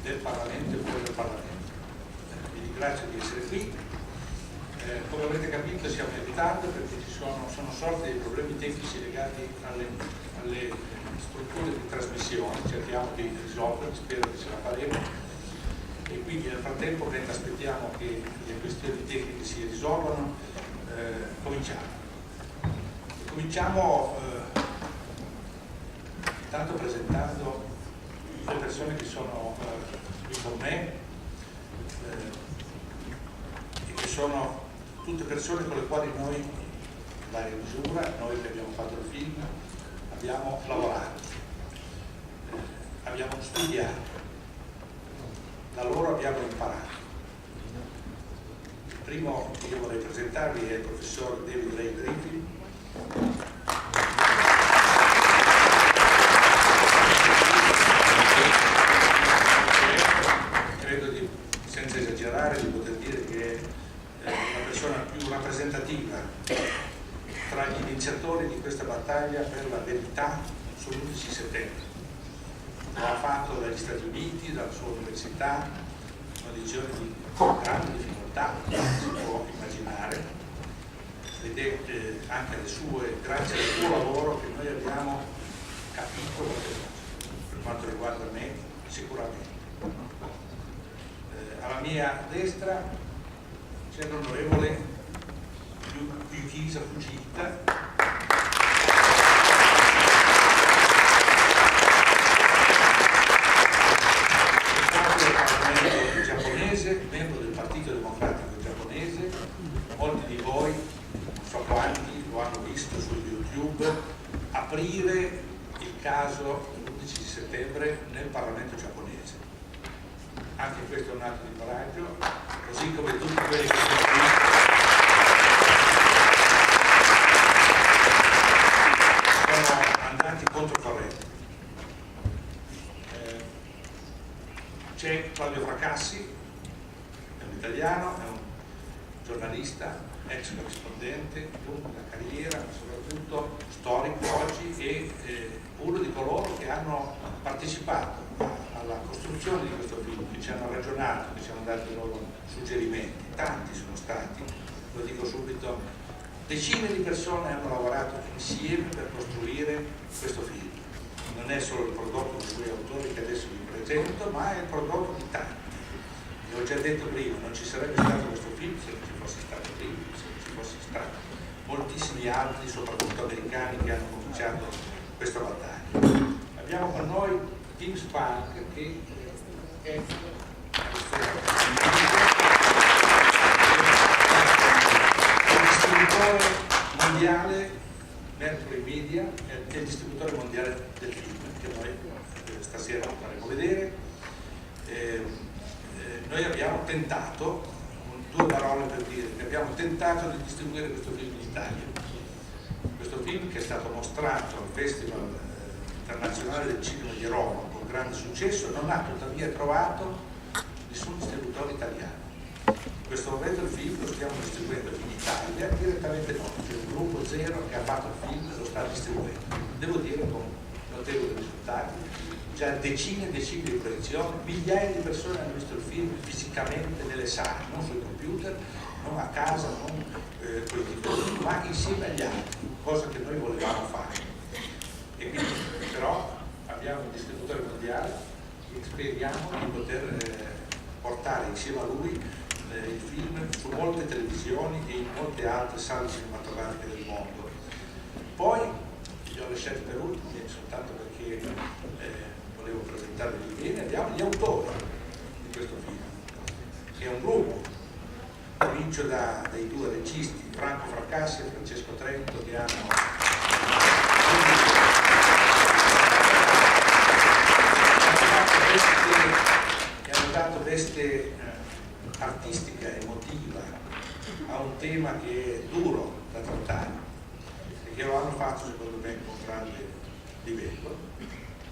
del Parlamento e fuori dal Parlamento. Vi ringrazio di essere qui. Come avrete capito siamo in ritardo perché sono sorti dei problemi tecnici legati alle strutture di trasmissione, cerchiamo di risolverli, spero che ce la faremo, e quindi nel frattempo, mentre aspettiamo che le questioni tecniche si risolvano, cominciamo intanto presentando le persone che sono qui con me e che sono tutte persone con le quali noi, in varia misura, noi che abbiamo fatto il film, abbiamo lavorato, abbiamo studiato, da loro abbiamo imparato. Il primo che io vorrei presentarvi è il professor David Ray Griffin. Credo senza esagerare, di poter dire che è la persona più rappresentativa tra gli iniziatori di questa battaglia per la verità sull'11 settembre. Lo ha fatto dagli Stati Uniti, dalla sua università, condizioni di grande difficoltà, si può immaginare, ed è anche grazie al suo lavoro che noi abbiamo capito molte cose, per quanto riguarda me sicuramente. Alla mia destra c'è l'onorevole MEP Chiesa Fujita, del Parlamento giapponese, membro del Partito Democratico giapponese. Molti di voi, non so quanti, lo hanno visto su YouTube aprire il caso dell'11 settembre nel Parlamento giapponese. Anche questo è un atto di coraggio, così come tutti quelli che sono qui sono andati controcorrente. C'è Claudio Fracassi, è un italiano, è un giornalista, ex corrispondente, lunga carriera, ma soprattutto storico oggi, e uno di coloro che hanno partecipato alla costruzione di questo film, che ci hanno ragionato, che ci hanno dato i loro suggerimenti. Tanti sono stati, lo dico subito, decine di persone hanno lavorato insieme per costruire questo film. Non è solo il prodotto dei suoi autori che adesso vi presento, ma è il prodotto di tanti. E ho già detto prima, non ci sarebbe stato questo film se non ci fosse stato prima, se non ci fosse stato moltissimi altri, soprattutto americani, che hanno cominciato questa battaglia. Abbiamo con noi Tim Spank, che è il distributore mondiale, Mercury Media, è il distributore mondiale del film che noi stasera faremo vedere. Noi abbiamo tentato, due parole per dire, che abbiamo tentato di distribuire questo film in Italia. Questo film, che è stato mostrato al Festival internazionale del cinema di Roma con grande successo, non ha tuttavia trovato nessun distributore italiano. In questo momento il film lo stiamo distribuendo in Italia direttamente noi, c'è un gruppo zero che ha fatto il film e lo sta distribuendo. Devo dire con notevoli risultati, già decine e decine di proiezioni, migliaia di persone hanno visto il film fisicamente nelle sale, non sui computer, non a casa, non con i titoli, ma insieme agli altri, cosa che noi volevamo fare. E quindi però abbiamo un distributore mondiale e speriamo di poter portare insieme a lui il film su molte televisioni e in molte altre sale cinematografiche del mondo. Poi li ho lasciati per ultimi soltanto perché volevo presentarvi bene. Abbiamo gli autori di questo film, che è un gruppo. Comincio dai due registi, Franco Fracassi e Francesco Trento, che hanno dato veste artistica, emotiva a un tema che è duro da trattare e che lo hanno fatto secondo me con grande livello.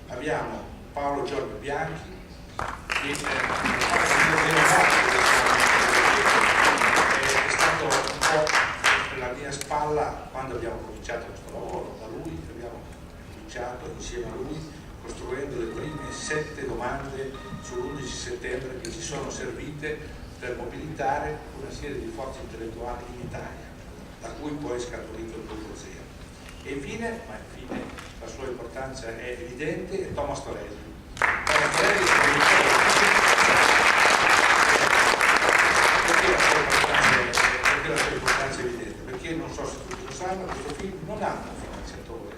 Abbiamo Paolo Giorgio Bianchi, che è stato un po' la mia spalla quando abbiamo cominciato questo lavoro, da lui abbiamo cominciato insieme a lui costruendo le prime 7 domande sull'11 settembre che ci sono servite per mobilitare una serie di forze intellettuali in Italia, da cui poi è scaturito il gruppo Zero. E infine, ma infine la sua importanza è evidente, è Thomas Torelli. Thomas Torelli perché la sua importanza è evidente? Perché non so se tutti lo sanno, questo film non ha un finanziatore,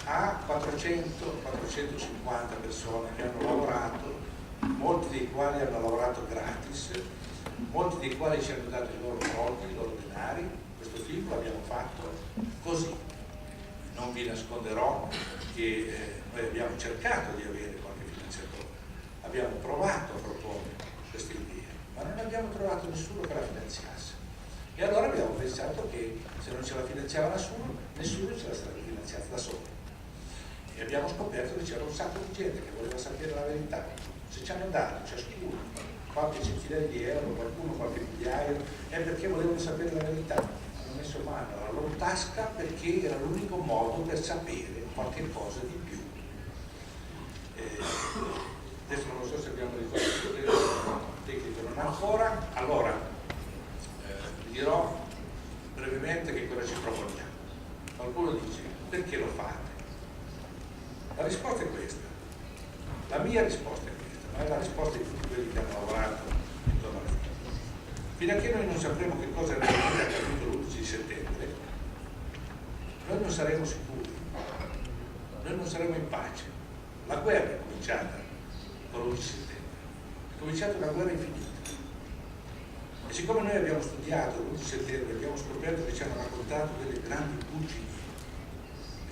ha 400-450 persone che hanno lavorato, molti dei quali hanno lavorato gratis, molti dei quali ci hanno dato i loro soldi, i loro denari. Questo film l'abbiamo fatto così. Non vi nasconderò che noi abbiamo cercato di avere qualche finanziatore, abbiamo provato a proporre queste idee, ma non abbiamo trovato nessuno che la finanziasse. E allora abbiamo pensato che se non ce la finanziava nessuno ce la sarebbe finanziata da solo. E abbiamo scoperto che c'era un sacco di gente che voleva sapere la verità. Se ci hanno dato ciascuno qualche centinaia di euro, qualcuno qualche migliaio, è perché volevano sapere la verità. Hanno messo mano alla loro tasca perché era l'unico modo per sapere qualche cosa di più. Adesso non so se abbiamo risolto il tecnico, non ancora. Allora, vi dirò brevemente che cosa ci proponiamo. Qualcuno dice, perché lo fate? La risposta è questa. La mia risposta è questa, ma è la risposta di tutti quelli che hanno lavorato intorno alla fine. Fino a che noi non sapremo che cosa è realmente accaduto l'11 settembre, noi non saremo sicuri, noi non saremo in pace. La guerra è cominciata con l'11 settembre, è cominciata una guerra infinita. E siccome noi abbiamo studiato l'11 settembre, abbiamo scoperto che ci hanno raccontato delle grandi bugie,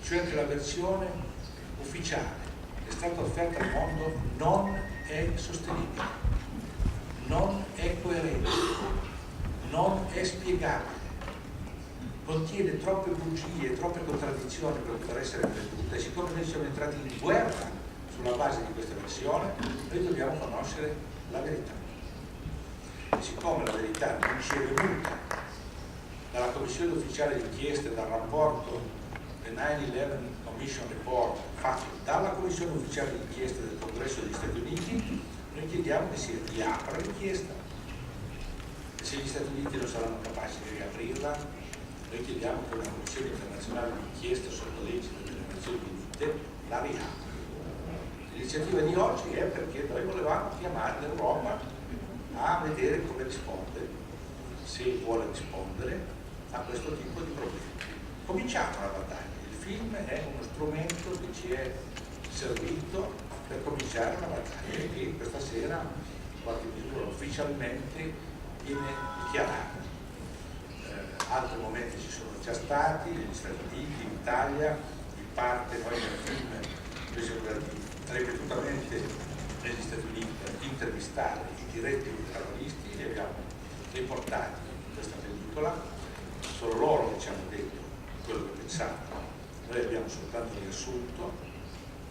cioè che la versione ufficiale che è stata offerta al mondo non è sostenibile, non è coerente, non è spiegabile, contiene troppe bugie, troppe contraddizioni per poter essere creduta, e siccome noi siamo entrati in guerra sulla base di questa versione, noi dobbiamo conoscere la verità. E siccome la verità non ci è venuta dalla commissione ufficiale d'inchiesta e dal rapporto del 9/11 Commission Report fatto dalla commissione ufficiale d'inchiesta del Congresso degli Stati Uniti, noi chiediamo che si riapra l'inchiesta. E se gli Stati Uniti non saranno capaci di riaprirla, noi chiediamo che una commissione internazionale d'inchiesta sotto legge delle Nazioni Unite la riapra. L'iniziativa di oggi è perché noi volevamo chiamare l'Europa a vedere come risponde, se vuole rispondere a questo tipo di problemi. Cominciamo la battaglia. Il film è uno strumento che ci è servito per cominciare una battaglia che questa sera in qualche misura ufficialmente viene dichiarata. Altri momenti ci sono già stati negli Stati Uniti, in Italia, in parte noi nel film noi siamo andati ripetutamente negli Stati Uniti per intervistare i diretti protagonisti, li abbiamo riportati in questa pellicola, sono loro che ci hanno detto quello che pensavano, noi abbiamo soltanto riassunto.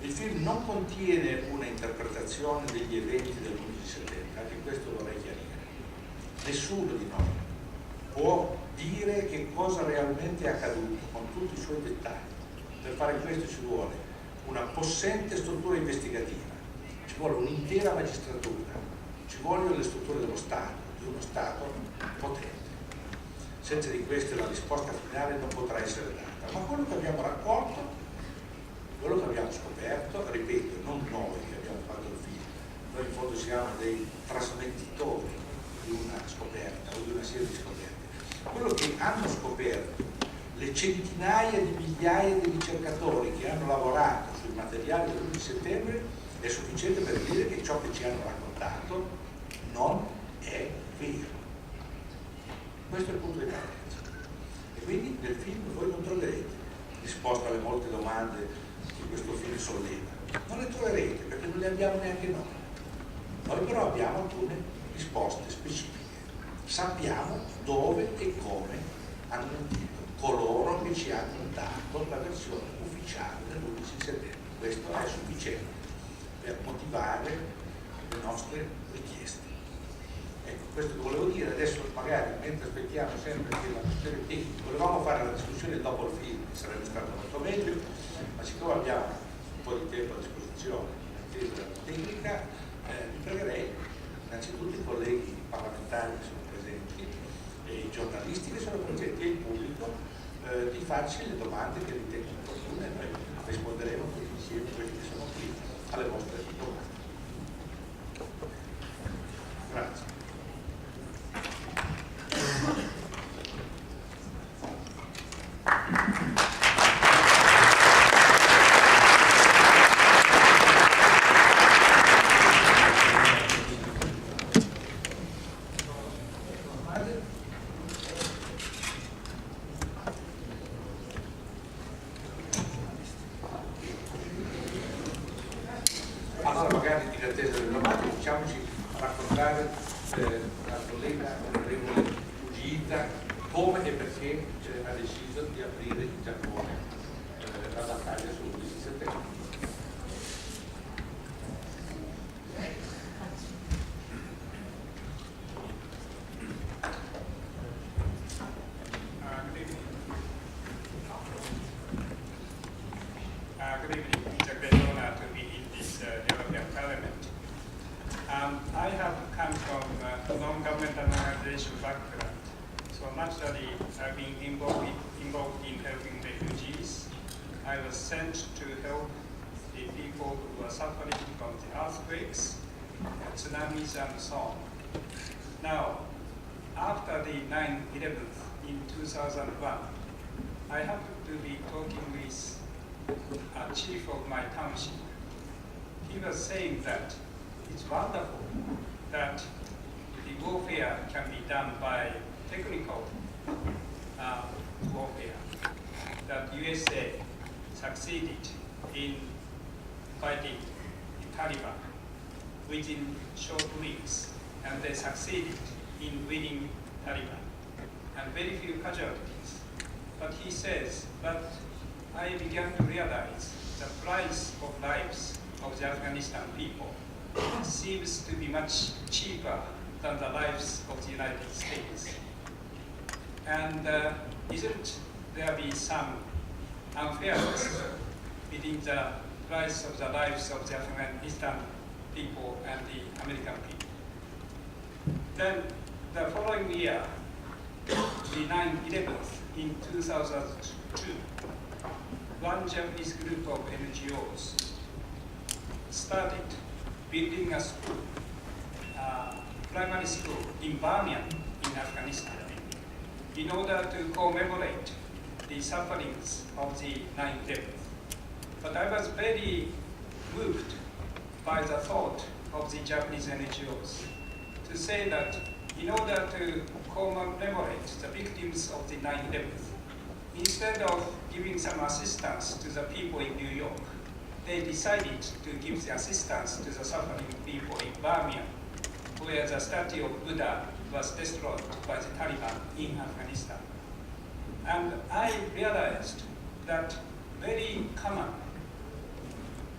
Il film non contiene una interpretazione degli eventi dell'11 settembre, anche questo vorrei chiarire. Nessuno di noi può dire che cosa realmente è accaduto con tutti i suoi dettagli. Per fare questo ci vuole una possente struttura investigativa, ci vuole un'intera magistratura, ci vogliono le strutture dello Stato, di uno Stato potente. Senza di queste la risposta finale non potrà essere data. Ma quello che abbiamo raccolto, quello che abbiamo scoperto, ripeto, non noi che abbiamo fatto il film, noi in fondo siamo dei trasmettitori di una scoperta o di una serie di scoperte. Quello che hanno scoperto le centinaia di migliaia di ricercatori che hanno lavorato sul materiale dell'11 settembre è sufficiente per dire che ciò che ci hanno raccontato non è vero. Questo è il punto di partenza. E quindi nel film voi non troverete risposta alle molte domande che questo film solleva. Non le troverete perché non le abbiamo neanche noi. Noi però abbiamo alcune risposte specifiche. Sappiamo dove e come hanno mentito coloro che ci hanno dato la versione ufficiale dell'11 settembre. Questo è sufficiente per motivare le nostre richieste. Ecco, questo che volevo dire. Adesso magari, mentre aspettiamo sempre che la questione tecnica, volevamo fare la discussione dopo il film, che sarebbe stato molto meglio, ma siccome abbiamo un po' di tempo a disposizione in attesa della tecnica, vi pregherei innanzitutto i colleghi parlamentari che sono presenti e i giornalisti che sono presenti e il pubblico di farci le domande che ritengono opportune e noi risponderemo tutti insieme, quelli che sono qui, alle vostre domande. Grazie. Allora magari in attesa delle domande facciamoci raccontare la collega onorevole Fujita come e perché ha deciso di aprire in Giappone la battaglia sull'11 settembre. Good evening. It's a great honor to be in this European Parliament. I have come from a non-governmental organization background, so naturally I've been involved in helping refugees. I was sent to help the people who are suffering from the earthquakes, tsunamis, and so on. Now, after the 9/11 in 2001, I happened to be talking with a chief of my township. He was saying that it's wonderful that the warfare can be done by technical warfare, that USA succeeded in fighting the Taliban within short weeks, and they succeeded in winning Taliban, and very few casualties. But he says, but I began to realize the price of lives of the Afghanistan people seems to be much cheaper than the lives of the United States. And isn't there be some unfairness between the price of the lives of the Afghanistan people and the American people? Then the following year, the 9/11 in 2002, one Japanese group of NGOs started building a school, primary school in Bamiyan in Afghanistan, in order to commemorate the sufferings of the 9/11. But I was very moved by the thought of the Japanese NGOs to say that in order to commemorate the victims of the 9/11, instead of giving some assistance to the people in New York, they decided to give the assistance to the suffering people in Bamiyan, where the statue of Buddha was destroyed by the Taliban in Afghanistan. And I realized that very common,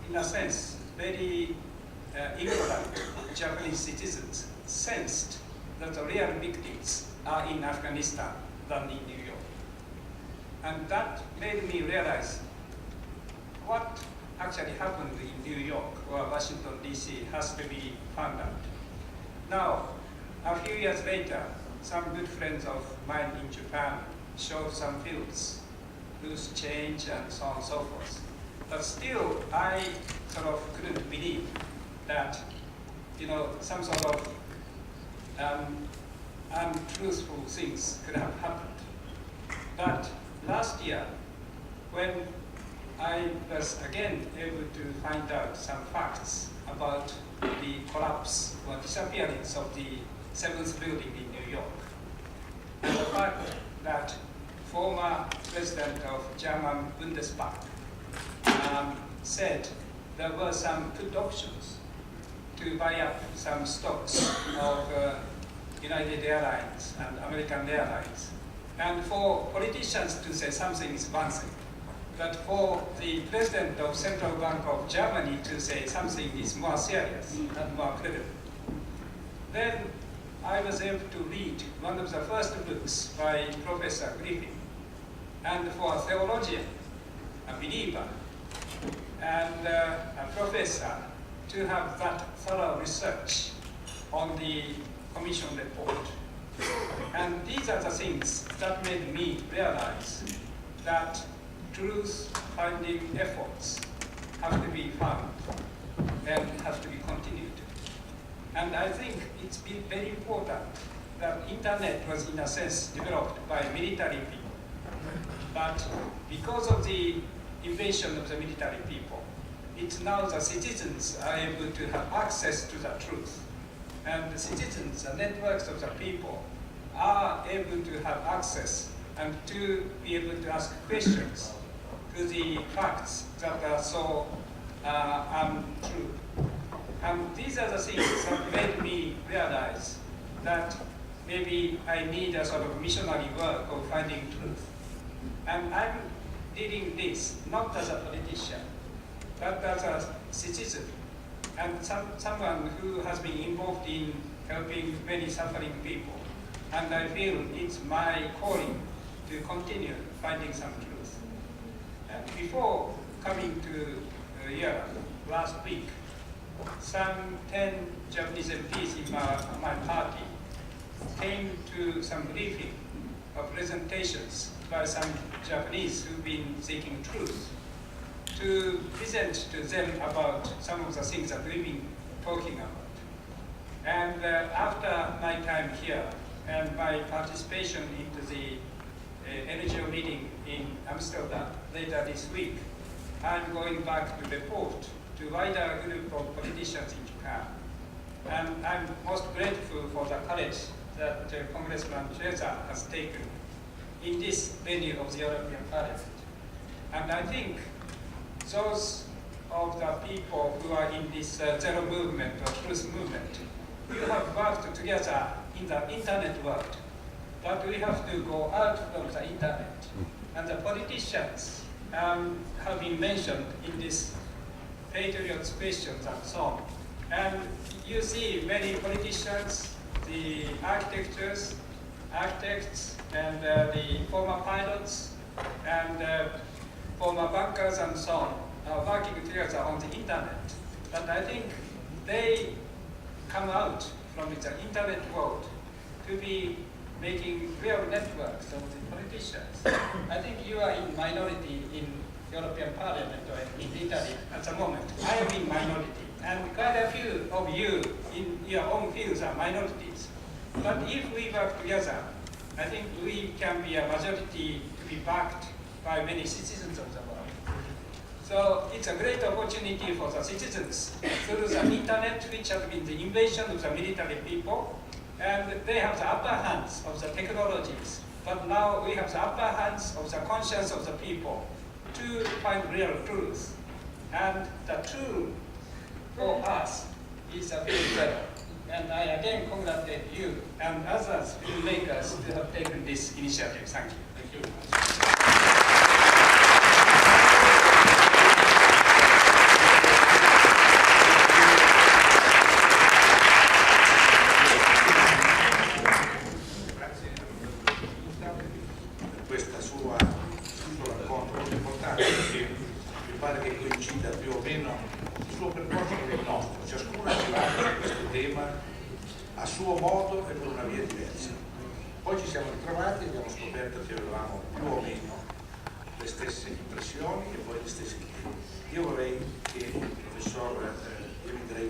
in a sense, very ignorant Japanese citizens sensed that the real victims are in Afghanistan than in New York. And that made me realize what actually happened in New York or Washington, D.C. has to be found out. Now, a few years later, some good friends of mine in Japan showed some films, loose change and so on and so forth. But still, I sort of couldn't believe that, some sort of untruthful things could have happened. But last year, when I was again able to find out some facts about the collapse or disappearance of the 7th building in New York, and the fact that former president of German Bundestag said there were some put options to buy up some stocks of United Airlines and American Airlines. And for politicians to say something is one thing, but for the president of Central Bank of Germany to say something is more serious and more credible. Then I was able to read one of the first books by Professor Griffin. And for a theologian, a believer, and a professor to have that thorough research on the commission report. And these are the things that made me realize that truth-finding efforts have to be found and have to be continued. And I think it's been very important that internet was in a sense developed by military people. But because of the invasion of the military people, it's now the citizens are able to have access to the truth. And the citizens, the networks of the people, are able to have access and to be able to ask questions to the facts that are so untrue. And these are the things that made me realize that maybe I need a sort of missionary work of finding truth. And I'm doing this not as a politician, but as a citizen, and someone who has been involved in helping many suffering people. And I feel it's my calling to continue finding some truth. And before coming to here last week, some 10 Japanese MPs in my party came to some briefing of presentations by some Japanese who've been seeking truth to present to them about some of the things that we've been talking about. And after my time here and my participation into the NGO meeting in Amsterdam later this week, I'm going back to report to a wider group of politicians in Japan. And I'm most grateful for the courage that Congressman Chiesa has taken in this venue of the European Parliament. And I think those of the people who are in this zero movement or truth movement, you have worked together in the internet world, but we have to go out from the internet. And the politicians have been mentioned in this Patriots questions and so on. And you see many politicians, the architects, and the former pilots, and former bankers and so on, are working together on the internet. But I think they come out from the internet world to be making real networks of the politicians. I think you are in minority in European Parliament or in Italy at the moment. I am in minority, and quite a few of you in your own fields are minorities. But if we work together, I think we can be a majority to be backed by many citizens of the world. So it's a great opportunity for the citizens through the internet, which has been the invasion of the military people, and they have the upper hands of the technologies. But now we have the upper hands of the conscience of the people to find real truth. And the truth for us is a big better. And I again congratulate you and others filmmakers who have taken this initiative. Thank you. Thank you. Questa sua racconto molto importante, perché mi pare che coincida più o meno il suo percorso con il nostro. Ciascuno è arrivato su questo tema a suo modo e per una via diversa. Poi ci siamo ritrovati e abbiamo scoperto che avevamo più o meno le stesse impressioni e poi gli stessi temi. Io vorrei che il professor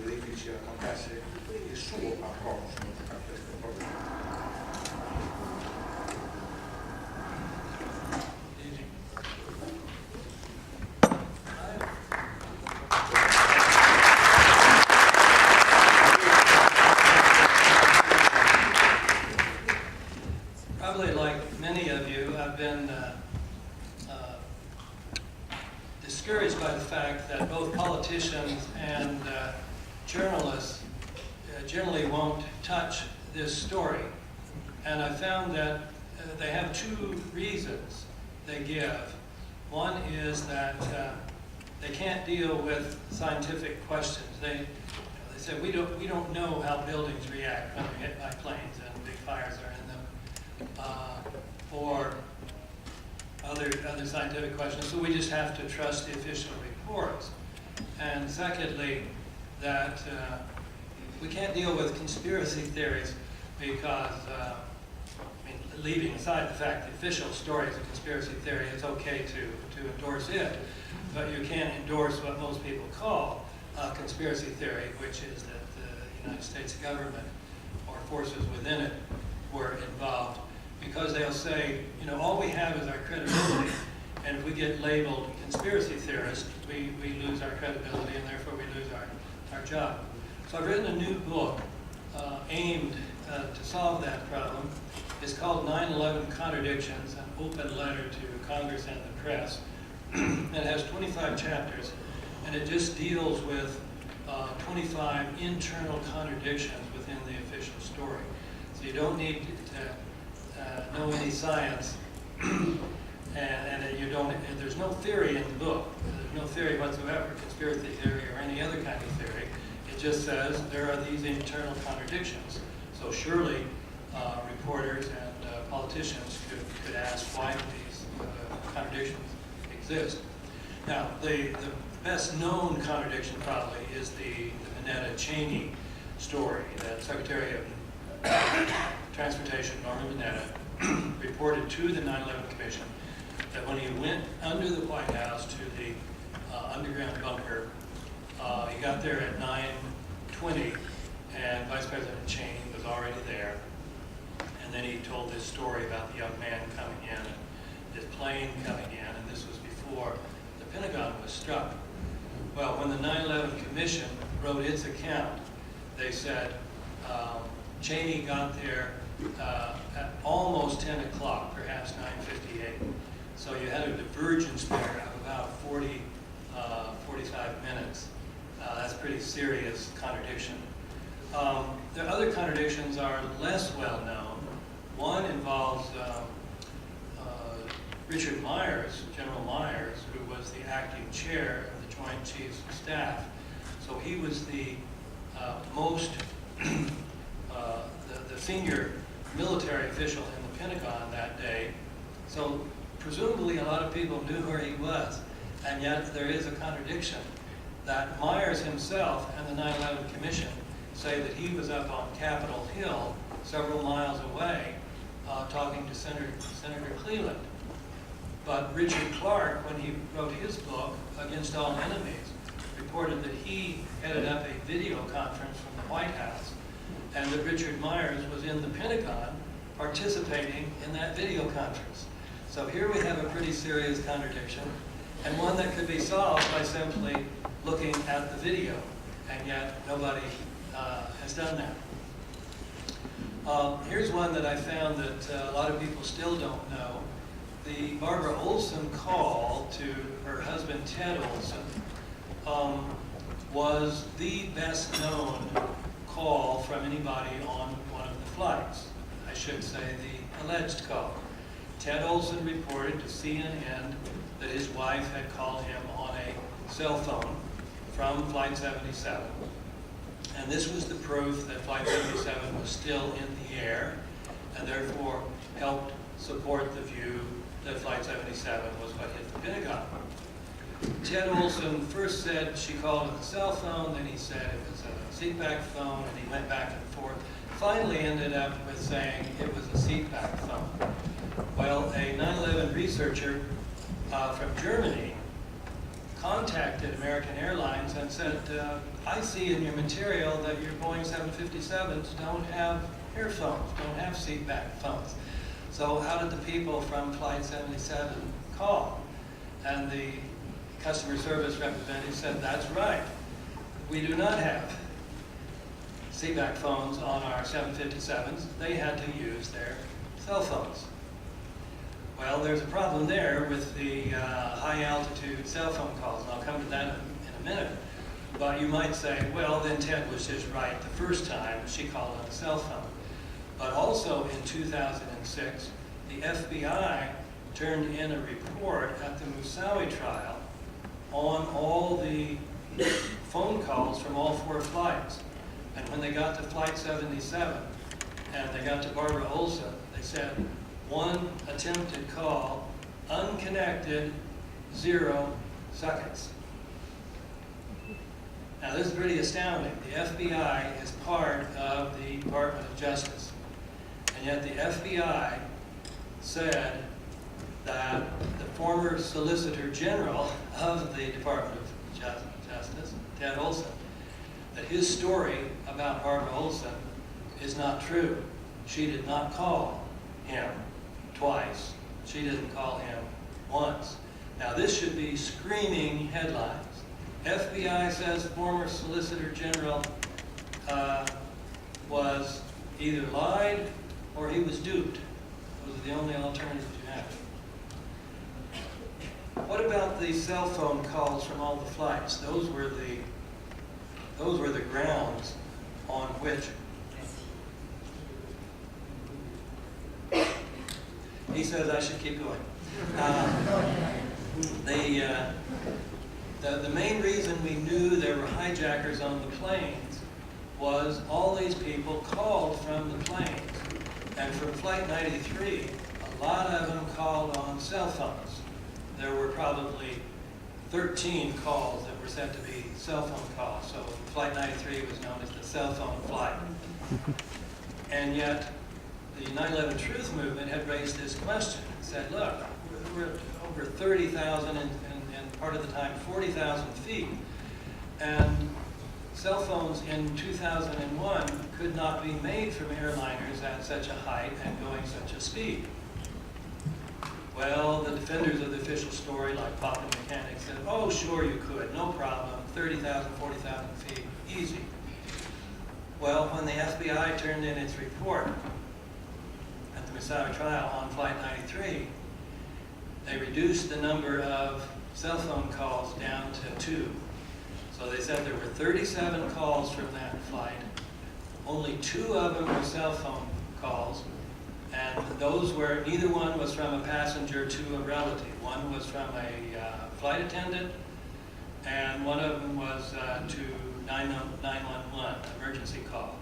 Griffin ci raccontasse il suo approccio a questo problema. Probably like many of you, I've been discouraged by the fact that both politicians and journalists generally won't touch this story. And I found that they have two reasons they give. One is that they can't deal with scientific questions. They say we don't know how buildings react when they're hit by planes and big fires are in them, or other scientific questions. So we just have to trust the official reports. And secondly, that we can't deal with conspiracy theories because, leaving aside the fact the official story is a conspiracy theory, it's okay to endorse it, but you can't endorse what most people call a conspiracy theory, which is that the United States government or forces within it were involved, because they'll say, all we have is our credibility, and if we get labeled conspiracy theorists, we lose our credibility, and therefore we lose our job. So I've written a new book aimed to solve that problem. It's called 9/11 Contradictions, an open letter to Congress and the press. It has 25 chapters, and it just deals with 25 internal contradictions within the official story. So you don't need to know any science, and there's no theory in the book. There's no theory whatsoever, conspiracy theory or any other kind of theory. It just says there are these internal contradictions. So surely reporters and politicians could ask why these contradictions exist. Now, the best known contradiction probably is the Mineta-Cheney story that Secretary of Transportation Norman Mineta reported to the 9/11 Commission that when he went under the White House to the underground bunker, he got there at 9:20, and Vice President Cheney was already there. And then he told this story about the young man coming in and this plane coming in, and this was before the Pentagon was struck. Well, when the 9/11 Commission wrote its account, they said Cheney got there at almost 10 o'clock, perhaps 9:58. So you had a divergence there of about 45 minutes. That's pretty serious contradiction. The other contradictions are less well known. One involves Richard Myers, General Myers, who was the acting chair of the Joint Chiefs of Staff. So he was the the senior military official in the Pentagon that day. So presumably a lot of people knew where he was, and yet there is a contradiction that Myers himself and the 9/11 Commission say that he was up on Capitol Hill several miles away talking to Senator Cleveland. But Richard Clark, when he wrote his book, Against All Enemies, reported that he headed up a video conference from the White House, and that Richard Myers was in the Pentagon participating in that video conference. So here we have a pretty serious contradiction, and one that could be solved by simply looking at the video, and yet nobody has done that. Here's one that I found that a lot of people still don't know. The Barbara Olson call to her husband Ted Olson was the best known call from anybody on one of the flights. I should say the alleged call. Ted Olson reported to CNN that his wife had called him on a cell phone from Flight 77. And this was the proof that Flight 77 was still in the air, and therefore helped support the view that Flight 77 was what hit the Pentagon. Ted Olson first said she called it a cell phone, then he said it was a seatback phone, and he went back and forth. Finally ended up with saying it was a seatback phone. Well, a 9/11 researcher from Germany contacted American Airlines and said, I see in your material that your Boeing 757s don't have earphones, don't have seatback phones. So how did the people from Flight 77 call? And the customer service representative said, that's right. We do not have seatback phones on our 757s. They had to use their cell phones. Well, there's a problem there with the high altitude cell phone calls, and I'll come to that in a minute. But you might say, well, then Ted was just right the first time she called on a cell phone. But also in 2006, the FBI turned in a report at the Moussaoui trial on all the phone calls from all 4 flights. And when they got to Flight 77 and they got to Barbara Olson, they said, 1 attempted call, unconnected, 0 seconds. Now this is pretty astounding. The FBI is part of the Department of Justice. And yet the FBI said that the former Solicitor General of the Department of Justice, Ted Olson, that his story about Barbara Olson is not true. She did not call him twice. She didn't call him once. Now this should be screaming headlines. FBI says former Solicitor General was either lied or he was duped. Those are the only alternatives you have. What about the cell phone calls from all the flights? Those were the grounds on which he says I should keep going. The main reason we knew there were hijackers on the planes was all these people called from the planes. And from Flight 93, a lot of them called on cell phones. There were probably 13 calls that were said to be cell phone calls. So Flight 93 was known as the cell phone flight. And yet, the 9/11 Truth Movement had raised this question and said, look, we're over 30,000 and part of the time 40,000 feet. And cell phones in 2001 could not be made from airliners at such a height and going such a speed. Well, the defenders of the official story, like Poppin Mechanics, said, oh, sure you could, no problem, 30,000, 40,000 feet, easy. Well, when the FBI turned in its report at the Misawa trial on Flight 93, they reduced the number of cell phone calls down to 2. So they said there were 37 calls from that flight. Only 2 of them were cell phone calls, and those were, neither one was from a passenger to a relative. One was from a flight attendant, and one of them was to 911, emergency call.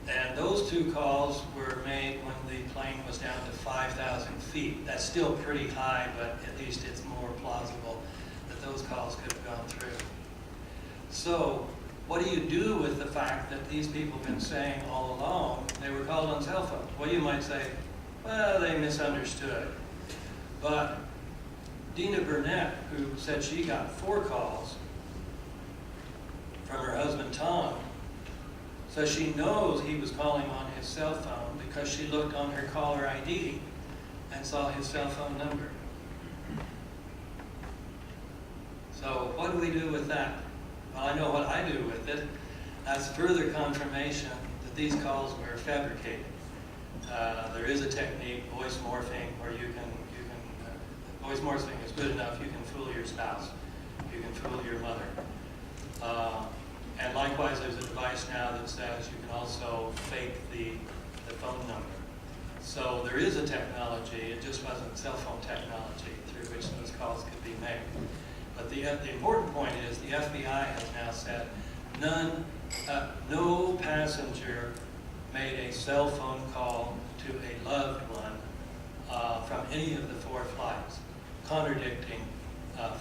And those 2 calls were made when the plane was down to 5,000 feet. That's still pretty high, but at least it's more plausible that those calls could have gone through. So, what do you do with the fact that these people have been saying all along they were called on cell phones? Well, you might say, well, they misunderstood. But Dina Burnett, who said she got 4 calls from her husband Tom, says she knows he was calling on his cell phone because she looked on her caller ID and saw his cell phone number. So what do we do with that? Well, I know what I do with it. That's further confirmation that these calls were fabricated. There is a technique, voice morphing, where voice morphing is good enough. You can fool your spouse. You can fool your mother. And likewise, there's a device now that says you can also fake the phone number. So there is a technology, it just wasn't cell phone technology through which those calls could be made. But the important point is the FBI has now said no passenger made a cell phone call to a loved one from any of the 4 flights, contradicting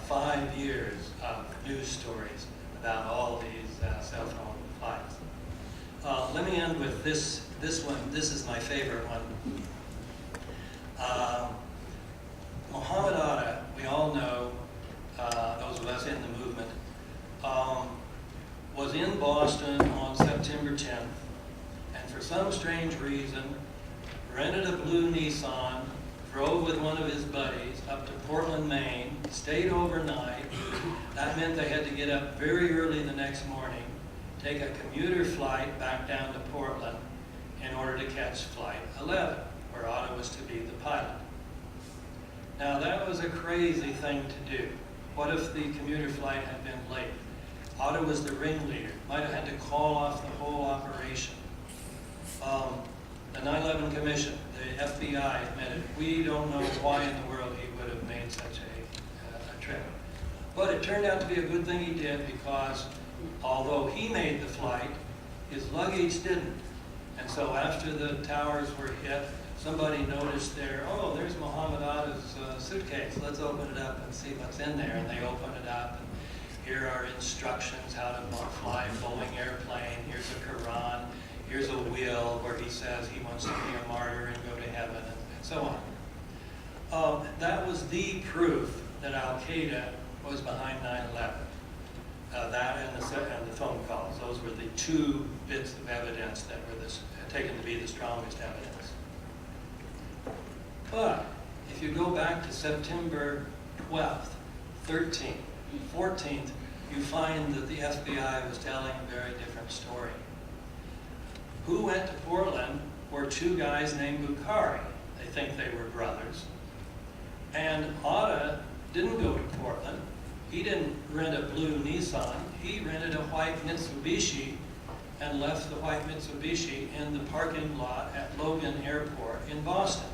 5 years of news stories about all these cell phone flights. Let me end with this one. This is my favorite one. Muhammad Atta, we all know, those of us in the movement, was in Boston on September 10th, and for some strange reason, rented a blue Nissan, drove with one of his buddies up to Portland, Maine, stayed overnight. That meant they had to get up very early the next morning, take a commuter flight back down to Portland in order to catch Flight 11, where Atta was to be the pilot. Now that was a crazy thing to do. What if the commuter flight had been late? Atta was the ringleader, might have had to call off the whole operation. The 9/11 Commission, the FBI admitted, we don't know why in the world he would have made such a trip. But it turned out to be a good thing he did, because although he made the flight, his luggage didn't. And so after the towers were hit, somebody noticed there, oh, there's Muhammad Atta's suitcase. Let's open it up and see what's in there. And they opened it up, and Here are instructions how to fly a Boeing airplane. Here's a Quran. Here's a will where he says he wants to be a martyr and go to heaven, and so on. That was the proof that Al-Qaeda was behind 9/11. That and the phone calls. Those were the two bits of evidence that were taken to be the strongest evidence. But if you go back to September 12th, 13th, 14th, you find that the FBI was telling a very different story. Who went to Portland were two guys named Bukhari. They think they were brothers. And Atta didn't go to Portland. He didn't rent a blue Nissan. He rented a white Mitsubishi and left the white Mitsubishi in the parking lot at Logan Airport in Boston.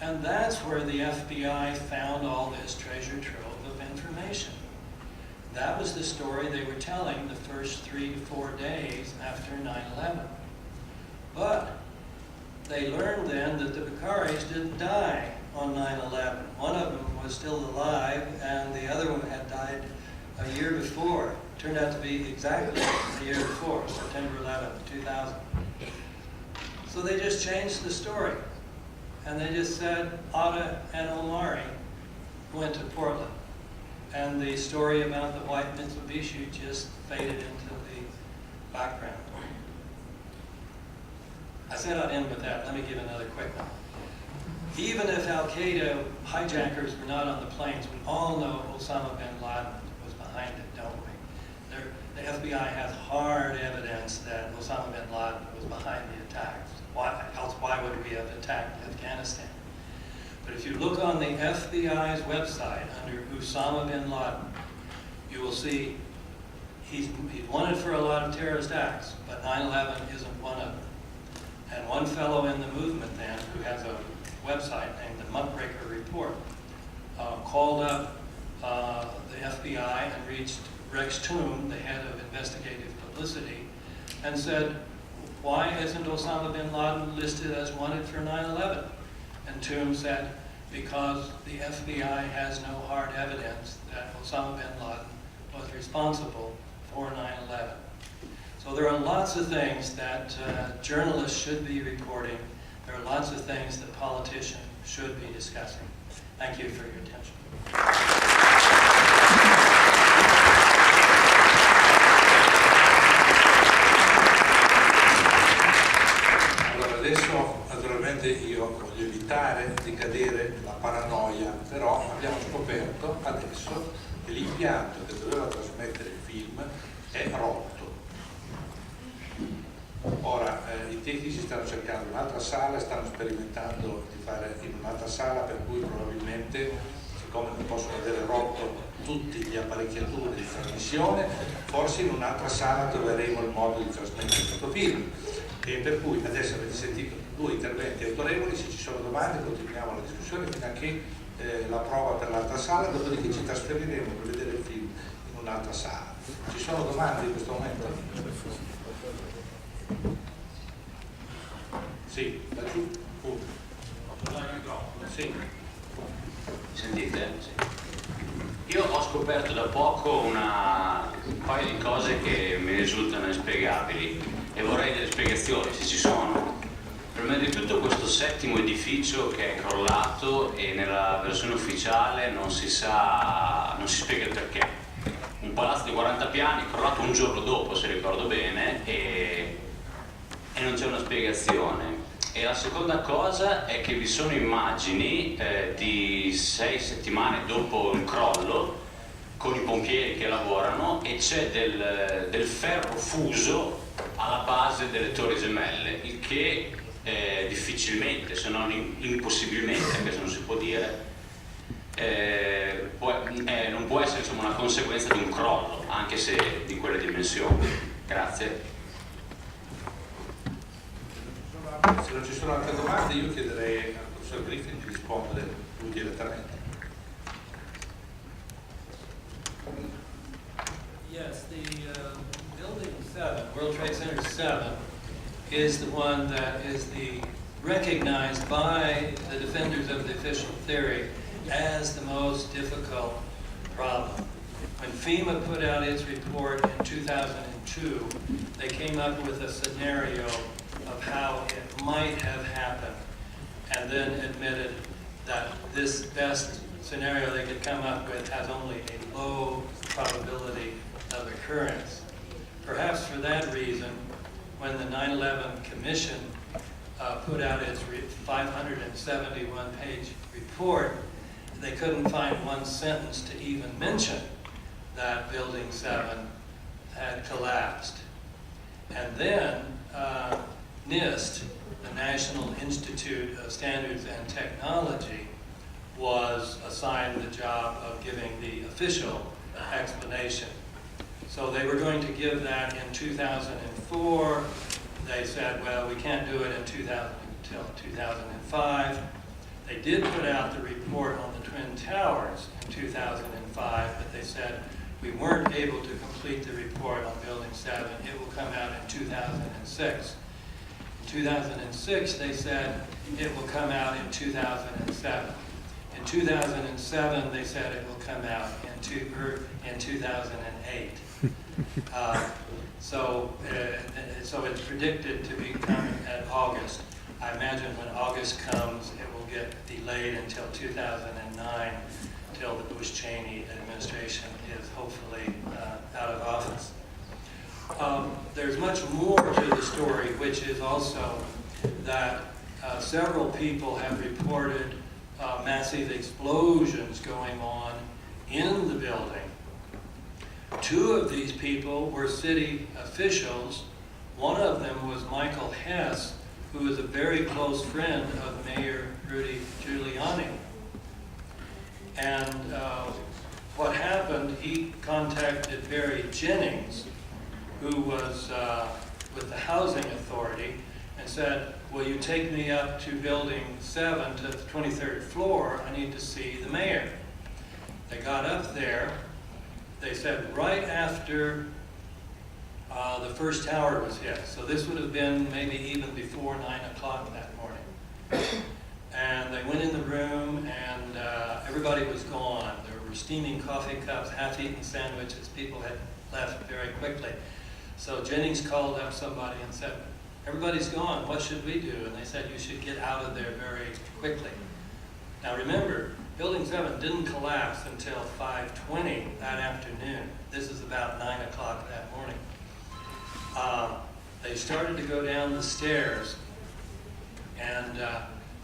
And that's where the FBI found all this treasure trove of information. That was the story they were telling the first 3 to 4 days after 9/11. But they learned then that the Bukharis didn't die on 9/11. One of them was still alive, and the other one had died a year before. Turned out to be exactly the year before, September 11th, 2000. So they just changed the story. And they just said Atta and Omari went to Portland. And the story about the white Mitsubishi just faded into the background. I said I'd end with that. Let me give another quick one. Even if Al-Qaeda hijackers were not on the planes, we all know Osama bin Laden was behind it, don't we? The FBI has hard evidence that Osama bin Laden was behind the attacks. Why would we have attacked Afghanistan? But if you look on the FBI's website under Osama bin Laden, you will see he's wanted for a lot of terrorist acts, but 9/11 isn't one of them. And one fellow in the movement then, who has a website named the Muckraker Report, called up the FBI and reached Rex Toom, the head of investigative publicity, and said, why isn't Osama bin Laden listed as wanted for 9/11? And Toom said, because the FBI has no hard evidence that Osama bin Laden was responsible for 9/11. So there are lots of things that journalists should be reporting. There are lots of things that politicians should be discussing. Thank you for your attention. Allora adesso naturalmente io voglio evitare di cadere nella paranoia, però abbiamo scoperto adesso che l'impianto che doveva trasmettere il film è rotto. Ora i tecnici stanno cercando un'altra sala, stanno sperimentando di fare in un'altra sala, per cui probabilmente, siccome non possono avere rotto tutti gli apparecchiature di trasmissione, forse in un'altra sala troveremo il modo di trasmettere questo film. E per cui adesso avete sentito 2 interventi autorevoli, se ci sono domande continuiamo la discussione fino a che la prova per l'altra sala, dopodiché ci trasferiremo per vedere il film in un'altra sala. Ci sono domande in questo momento? Sì, laggiù, sì. Sentite? Sì. Io ho scoperto da poco un paio di cose che mi risultano inspiegabili e vorrei delle spiegazioni, se ci sono. Prima di tutto questo 7° edificio che è crollato e nella versione ufficiale non si spiega il perché. Un palazzo di 40 piani crollato un giorno dopo, se ricordo bene, e non c'è una spiegazione. E la seconda cosa è che vi sono immagini di 6 settimane dopo il crollo con i pompieri che lavorano e c'è del ferro fuso alla base delle torri gemelle, il che difficilmente, se non impossibilmente, anche se non si può dire, non può essere, insomma, una conseguenza di un crollo, anche se di quelle dimensioni. Grazie. Se non ci sono altre domande io chiederei al professor Griffin di rispondere lui direttamente. Yes, the Building 7, World Trade Center 7, is the one that is recognized by the defenders of the official theory as the most difficult problem. When FEMA put out its report in 2002, they came up with a scenario of how it might have happened, and then admitted that this best scenario they could come up with has only a low probability of occurrence. Perhaps for that reason, when the 9/11 Commission put out its 571-page report, they couldn't find one sentence to even mention that Building 7 had collapsed. And then NIST, the National Institute of Standards and Technology, was assigned the job of giving the official explanation. So they were going to give that in 2004. They said, well, we can't do it until 2005. They did put out the report on the Twin Towers in 2005, but they said we weren't able to complete the report on Building 7. It will come out in 2006. In 2006, they said it will come out in 2007. In 2007, they said it will come out in 2008. So it's predicted to be coming at August. I imagine when August comes, it will get delayed until 2009, till the Bush-Cheney administration is hopefully out of office. There's much more to the story, which is also that several people have reported massive explosions going on in the building. Two of these people were city officials. One of them was Michael Hess, who is a very close friend of Mayor Rudy Giuliani. And what happened, he contacted Barry Jennings, who was with the Housing Authority, and said, will you take me up to Building 7 to the 23rd floor? I need to see the mayor. They got up there. They said right after the first tower was hit. So this would have been maybe even before 9 o'clock that morning. And they went in the room, and everybody was gone. There were steaming coffee cups, half-eaten sandwiches. People had left very quickly. So Jennings called up somebody and said, everybody's gone, what should we do? And they said, you should get out of there very quickly. Now remember, Building 7 didn't collapse until 5:20 that afternoon. This is about 9 o'clock that morning. They started to go down the stairs, and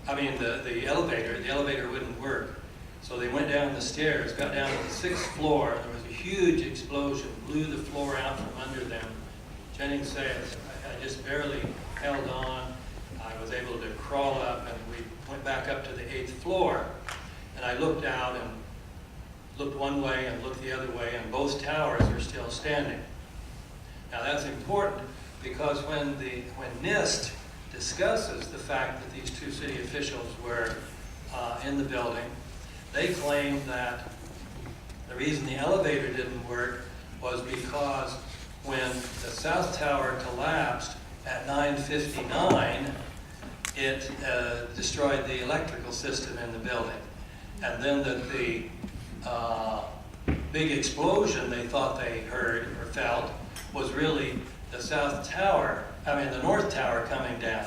the elevator wouldn't work. So they went down the stairs, got down to the 6th floor, and there was a huge explosion, blew the floor out from under them. Jennings said, I just barely held on. I was able to crawl up, and we went back up to the 8th floor. And I looked out and looked one way and looked the other way, and both towers are still standing. Now that's important because when NIST discusses the fact that these two city officials were in the building, they claim that the reason the elevator didn't work was because when the South Tower collapsed at 9:59, it destroyed the electrical system in the building. And then that the big explosion they thought they heard or felt was really the the North Tower coming down,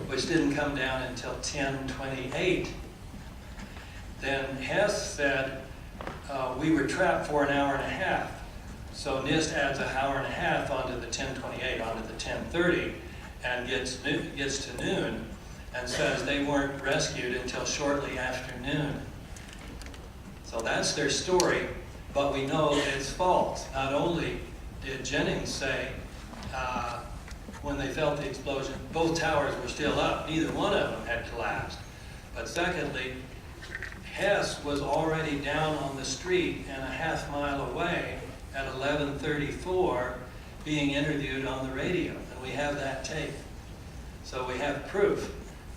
which didn't come down until 10:28. Then Hess said, we were trapped for an hour and a half. So NIST adds an hour and a half onto the 10:28, onto the 10:30, and gets to noon, and says they weren't rescued until shortly after noon. So that's their story, but we know it's false. Not only did Jennings say when they felt the explosion, both towers were still up, neither one of them had collapsed. But secondly, Hess was already down on the street and a half mile away at 11:34 being interviewed on the radio, and we have that tape. So we have proof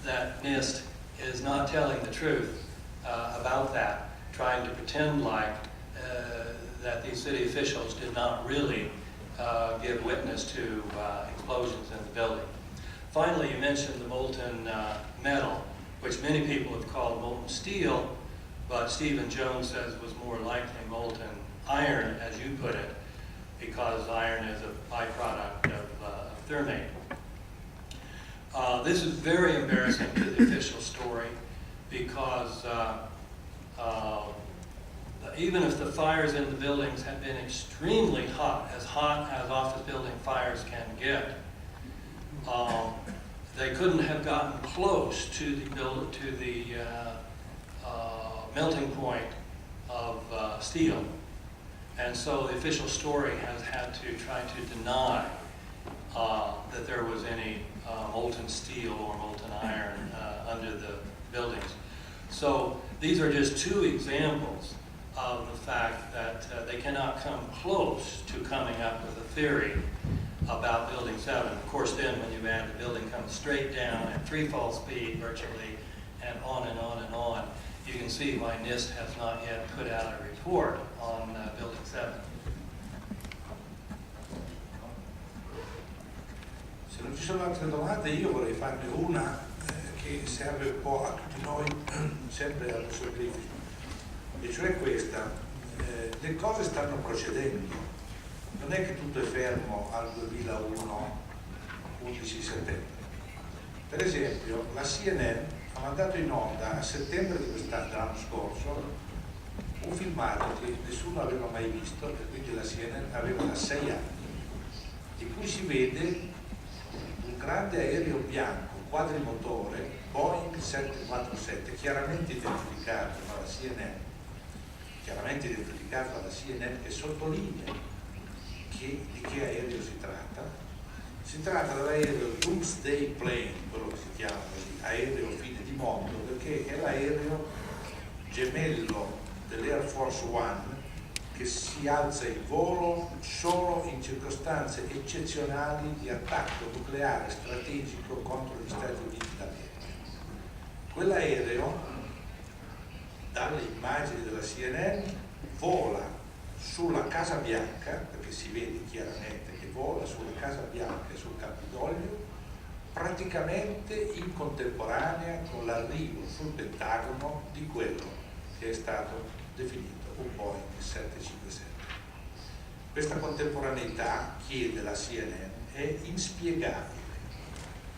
that NIST is not telling the truth about that, trying to pretend like that these city officials did not really give witness to explosions in the building. Finally, you mentioned the molten metal, which many people have called molten steel, but Stephen Jones says was more likely molten iron, as you put it, because iron is a byproduct of thermate. This is very embarrassing to the official story because even if the fires in the buildings had been extremely hot as office building fires can get, they couldn't have gotten close to the melting point of steel. And so the official story has had to try to deny that there was any molten steel or molten iron under the buildings. So these are just two examples of the fact that they cannot come close to coming up with a theory about Building 7. Of course, then when you add the building comes straight down at free-fall speed virtually, and on and on and on, you can see why NIST has not yet put out a report on Building 7. Se non ci sono altre domande, io vorrei farne una che serve un po' a tutti noi, sempre al professor Griffin, e cioè questa: le cose stanno procedendo. Non è che tutto è fermo al 2001, 11 settembre. Per esempio, la CNN ha mandato in onda a settembre di dell'anno scorso un filmato che nessuno aveva mai visto, e quindi la CNN aveva da 6 anni, in cui si vede un grande aereo bianco, quadrimotore, Boeing 747, chiaramente identificato dalla CNN, che sottolinea di che aereo si tratta. Si tratta dell'aereo Doomsday Plane, quello che si chiama così, aereo fine di mondo, perché è l'aereo gemello dell'Air Force One che si alza in volo solo in circostanze eccezionali di attacco nucleare strategico contro gli Stati Uniti d'America. Quell'aereo, dalle immagini della CNN, vola sulla Casa Bianca, perché si vede chiaramente che vola sulla Casa Bianca e sul Campidoglio, praticamente in contemporanea con l'arrivo sul Pentagono di quello che è stato definito un Boeing 757. Questa contemporaneità, chiede la CNN, è inspiegabile.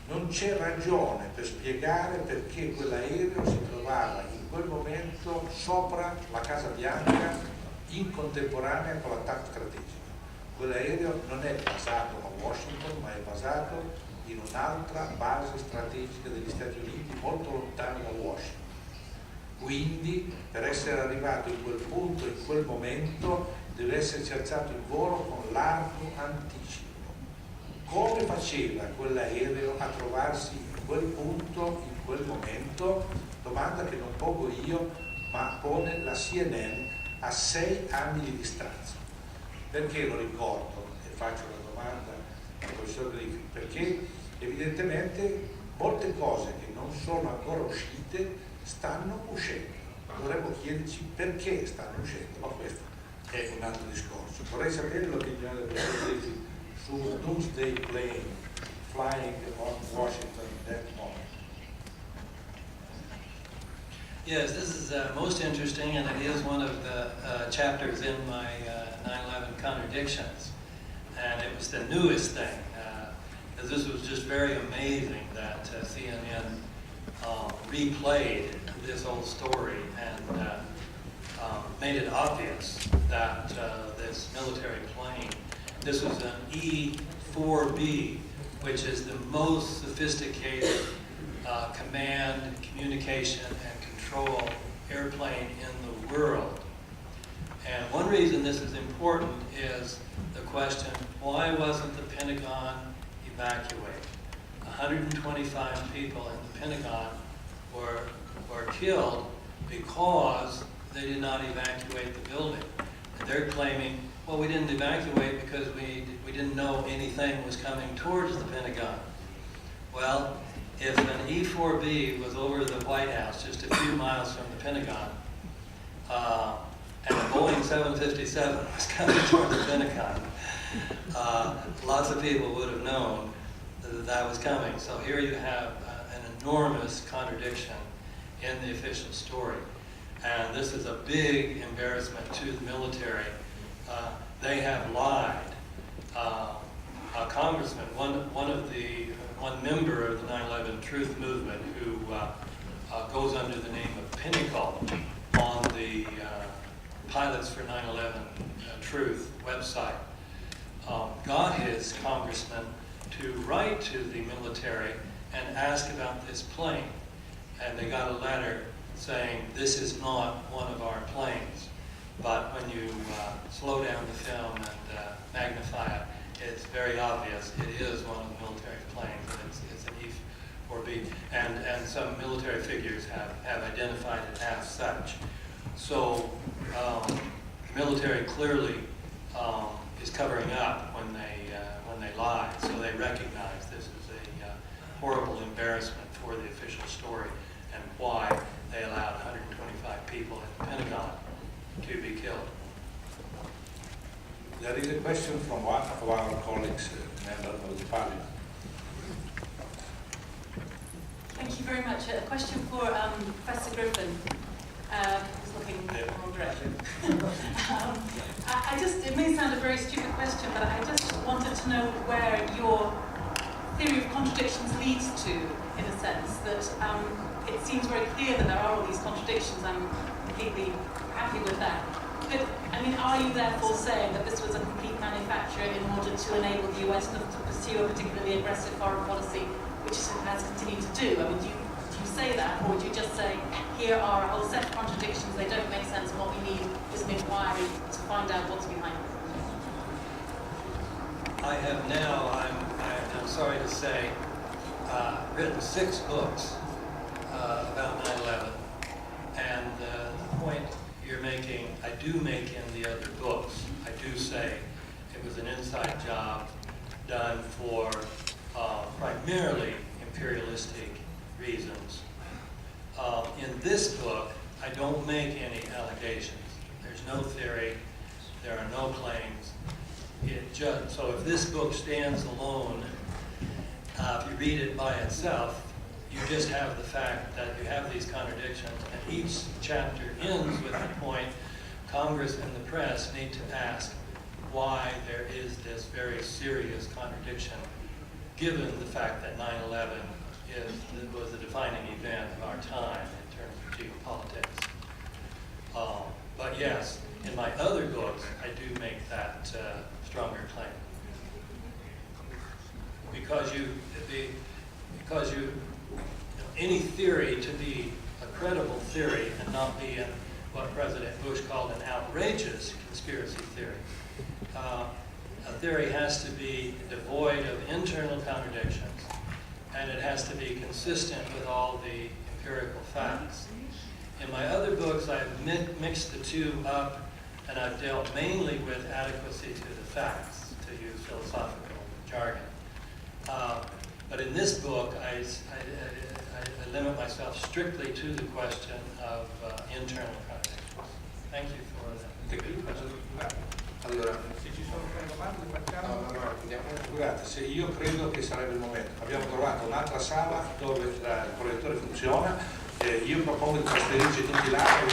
Non c'è ragione per spiegare perché quell'aereo si trovava in quel momento sopra la Casa Bianca in contemporanea con l'attacco strategico. Quell'aereo non è basato a Washington, ma è basato in un'altra base strategica degli Stati Uniti molto lontana da Washington. Quindi, per essere arrivato in quel punto, in quel momento, deve esserci alzato in volo con largo anticipo. Come faceva quell'aereo a trovarsi in quel punto, in quel momento? Domanda che non pongo io, ma pone la CNN a 6 anni di distanza. Perché lo ricordo? E faccio la domanda al professor Griffin, perché evidentemente molte cose che non sono ancora uscite stanno uscendo. Dovremmo chiederci perché stanno uscendo, ma questo è un altro discorso. Vorrei sapere l'opinione del professor Griffin sul Doomsday Plane flying on Washington that moment. Yes, this is most interesting, and it is one of the chapters in my 9/11 contradictions. And it was the newest thing. This was just very amazing that CNN replayed this old story and made it obvious that this military plane, this was an E-4B, which is the most sophisticated command, communication, and control airplane in the world. And one reason this is important is the question, why wasn't the Pentagon evacuated? 125 people in the Pentagon were killed because they did not evacuate the building. And they're claiming, well, we didn't evacuate because we didn't know anything was coming towards the Pentagon. Well, if an E-4B was over the White House, just a few miles from the Pentagon, and a Boeing 757 was coming toward the Pentagon, lots of people would have known that was coming. So here you have an enormous contradiction in the official story. And this is a big embarrassment to the military they have lied. A congressman, one member of the 9/11 Truth Movement, who goes under the name of Pinnacle on the Pilots for 9/11 Truth website, got his congressman to write to the military and ask about this plane. And they got a letter saying, this is not one of our planes. But when you slow down the film and magnify it, it's very obvious it is one of the military planes, and it's an E-4B. And some military figures have identified it as such. So the military clearly is covering up when they lie. So they recognize this is a horrible embarrassment for the official story and why they allowed 125 people at the Pentagon to be killed. There is a question from one of our colleagues, member of the parliament. Thank you very much. A question for Professor Griffin, who's looking in the wrong direction. It may sound a very stupid question, but I just wanted to know where your theory of contradictions leads to, in a sense, that it seems very clear that there are all these contradictions. I'm completely happy with that. But, I mean, are you therefore saying that this was a complete manufacture in order to enable the US to pursue a particularly aggressive foreign policy, which it has continued to do? I mean, do you say that, or would you just say, here are a whole set of contradictions, they don't make sense, and what we need is an inquiry to find out what's behind them? I have now, I'm sorry to say, written 6 books about 9/11, and the point you're making, I do make in the other books. I do say it was an inside job done for primarily imperialistic reasons. In this book, I don't make any allegations. There's no theory, there are no claims. So if this book stands alone, if you read it by itself, you just have the fact that you have these contradictions, and each chapter ends with the point Congress and the press need to ask why there is this very serious contradiction, given the fact that 9/11 was the defining event of our time in terms of geopolitics. But yes, in my other books, I do make that stronger claim. Because any theory to be a credible theory and not be what President Bush called an outrageous conspiracy theory. A theory has to be devoid of internal contradictions, and it has to be consistent with all the empirical facts. In my other books, I've mixed the two up, and I've dealt mainly with adequacy to the facts, to use philosophical jargon. But in this book, I limit myself strictly to the question of internal contradictions. Thank you for that. Good question. Allora, se ci sono domande facciamo. Scusate, se io credo che sarebbe il momento. Abbiamo trovato un'altra sala dove il proiettore funziona. Io propongo di trasferirci tutti là e